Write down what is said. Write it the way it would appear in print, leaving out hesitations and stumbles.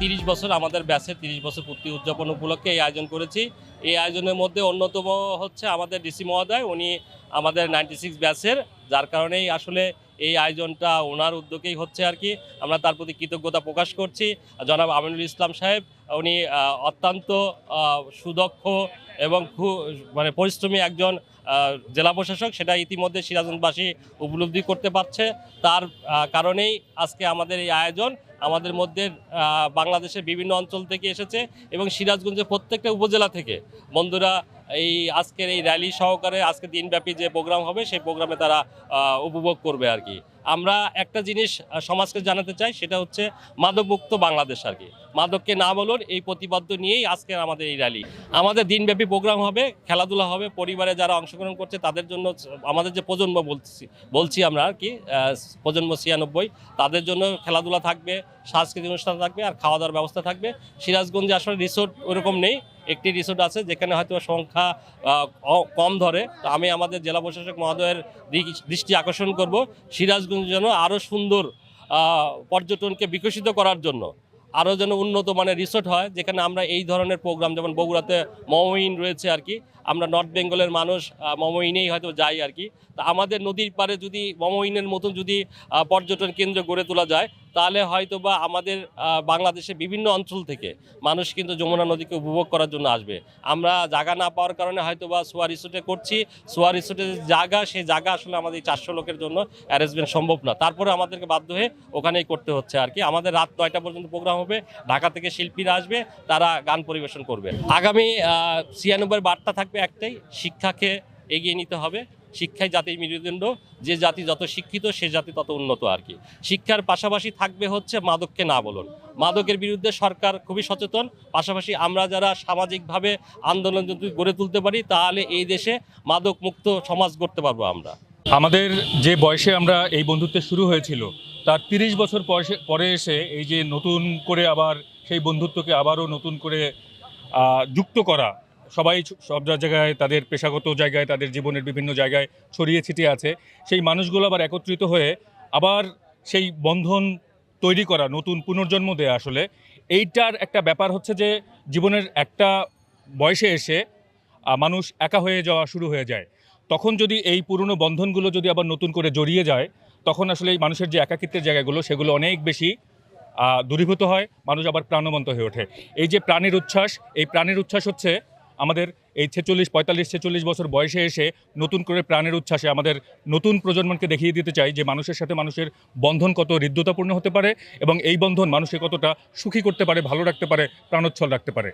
30 বছর আমাদের ব্যাচের 30 বছর পূর্তি উদযাপন উপলক্ষে এই আয়োজন করেছি। এই আয়োজনের মধ্যে অন্যতম হচ্ছে আমাদের ডিসি মহোদয়, উনি আমাদের 96 ব্যাচের, যার কারণেই আসলে এই আয়োজনটা ওনার উদ্যোগেই হচ্ছে আর কি। আমরা তার প্রতি কৃতজ্ঞতা প্রকাশ করছি। জনাব আমিনুল ইসলাম সাহেব, উনি অত্যন্ত সুদক্ষ এবং মানে পরিশ্রমী একজন জেলা প্রশাসক, সেটা ইতিমধ্যে সিরাজগঞ্জবাসী উপলব্ধি করতে পারছে। তার কারণেই আজকে আমাদের এই আয়োজন। আমাদের মধ্যে বাংলাদেশের বিভিন্ন অঞ্চল থেকে এসেছে এবং সিরাজগঞ্জের প্রত্যেকটা উপজেলা থেকে বন্ধুরা এই আজকের এই র্যালি সহকারে আজকে দিনব্যাপী যে প্রোগ্রাম হবে সেই প্রোগ্রামে তারা উপভোগ করবে আর কি। আমরা একটা জিনিস সমাজকে জানাতে চাই, সেটা হচ্ছে মাদকমুক্ত বাংলাদেশ আর কি। মাদককে না বলুন, এই প্রতিপাদ্য নিয়েই আজকের আমাদের এই র্যালি। আমাদের দিনব্যাপী প্রোগ্রাম হবে, খেলাধুলা হবে, পরিবারে যারা অংশগ্রহণ করছে তাদের জন্য, আমাদের যে প্রজন্ম বলছি আমরা আর কি, প্রজন্ম 96, তাদের জন্য খেলাধুলা থাকবে, সাংস্কৃতিক অনুষ্ঠান থাকবে, আর খাওয়া দাওয়ার ব্যবস্থা থাকবে। সিরাজগঞ্জে আসলে রিসোর্ট ওরকম নেই, একটি রিসোর্ট আছে যেখানে হয়তো সংখ্যা কম ধরে। তো আমি আমাদের জেলা প্রশাসক মহোদয়ের দৃষ্টি আকর্ষণ করব, সিরাজগঞ্জ যেন আরও সুন্দর পর্যটনকে বিকশিত করার জন্য আরও যেন উন্নত মানের রিসোর্ট হয়, যেখানে আমরা এই ধরনের প্রোগ্রাম, যেমন বগুড়াতে মমইন রয়েছে আর কি, আমরা নর্থ বেঙ্গলের মানুষ মমইনেই হয়তো যাই আর কি। তা আমাদের নদীর পাড়ে যদি মমইনের মতন যদি পর্যটন কেন্দ্র গড়ে তোলা যায়, তাহলে হয়তো বা আমাদের বাংলাদেশের বিভিন্ন অঞ্চল থেকে মানুষ কিন্তু যমুনা নদীকে উপভোগ করার জন্য আসবে। আমরা জায়গা না পাওয়ার কারণে হয়তো বা সোয়া রিসোর্টে করছি, সোয়া রিসোর্টের জায়গা, সেই জায়গা আসলে আমাদের 400 লোকের জন্য অ্যারেঞ্জমেন্ট সম্ভব না, তারপরে আমাদেরকে বাধ্য হয়ে ওখানেই করতে হচ্ছে আর কি। আমাদের রাত 9টা পর্যন্ত প্রোগ্রাম হবে, ঢাকা থেকে শিল্পীরা আসবে, তারা গান পরিবেশন করবে। আগামী 96 বার্তা থাকবে একটাই, শিক্ষাকে এগিয়ে নিতে হবে। শিক্ষাই জাতির মেরুদণ্ড, যে জাতি যত শিক্ষিত সে জাতি তত উন্নত আর কি। শিক্ষার পাশাপাশি থাকবে হচ্ছে মাদককে না বলুন। মাদকের বিরুদ্ধে সরকার খুবই সচেতন, পাশাপাশি আমরা যারা সামাজিকভাবে আন্দোলন যদি গড়ে তুলতে পারি, তাহলে এই দেশে মাদক মুক্ত সমাজ গড়তে পারবো আমরা। আমাদের যে বয়সে আমরা এই বন্ধুত্ব শুরু হয়েছিল, তার 30 বছর পরে এসে এই যে নতুন করে আবার সেই বন্ধুত্বকে আবারও নতুন করে যুক্ত করা, সবাই সব জায়গায় তাদের পেশাগত জায়গায়, তাদের জীবনের বিভিন্ন জায়গায় ছড়িয়ে ছিটিয়ে আছে, সেই মানুষগুলো আবার একত্রিত হয়ে আবার সেই বন্ধন তৈরি করা, নতুন পুনর্জন্ম দেয়া, আসলে এইটার একটা ব্যাপার হচ্ছে যে জীবনের একটা বয়সে এসে মানুষ একা হয়ে যাওয়া শুরু হয়ে যায়। তখন যদি এই পুরনো বন্ধনগুলো যদি আবার নতুন করে জড়িয়ে যায়, তখন আসলে এই মানুষের যে একাকিত্বের জায়গাগুলো, সেগুলো অনেক বেশি দূরীভূত হয়, মানুষ আবার প্রাণবন্ত হয়ে ওঠে। এই যে প্রাণের উচ্ছ্বাস, এই প্রাণের উচ্ছ্বাস হচ্ছে আমাদের এই 45 বছর বয়সে এসে নতুন করে প্রাণের উচ্ছ্বাসে আমাদের নতুন প্রজন্মকে দেখিয়ে দিতে চাই যে মানুষের সাথে মানুষের বন্ধন কত হৃদ্যতাপূর্ণ হতে পারে এবং এই বন্ধন মানুষকে কতটা সুখী করতে পারে, ভালো রাখতে পারে, প্রাণোচ্ছল রাখতে পারে।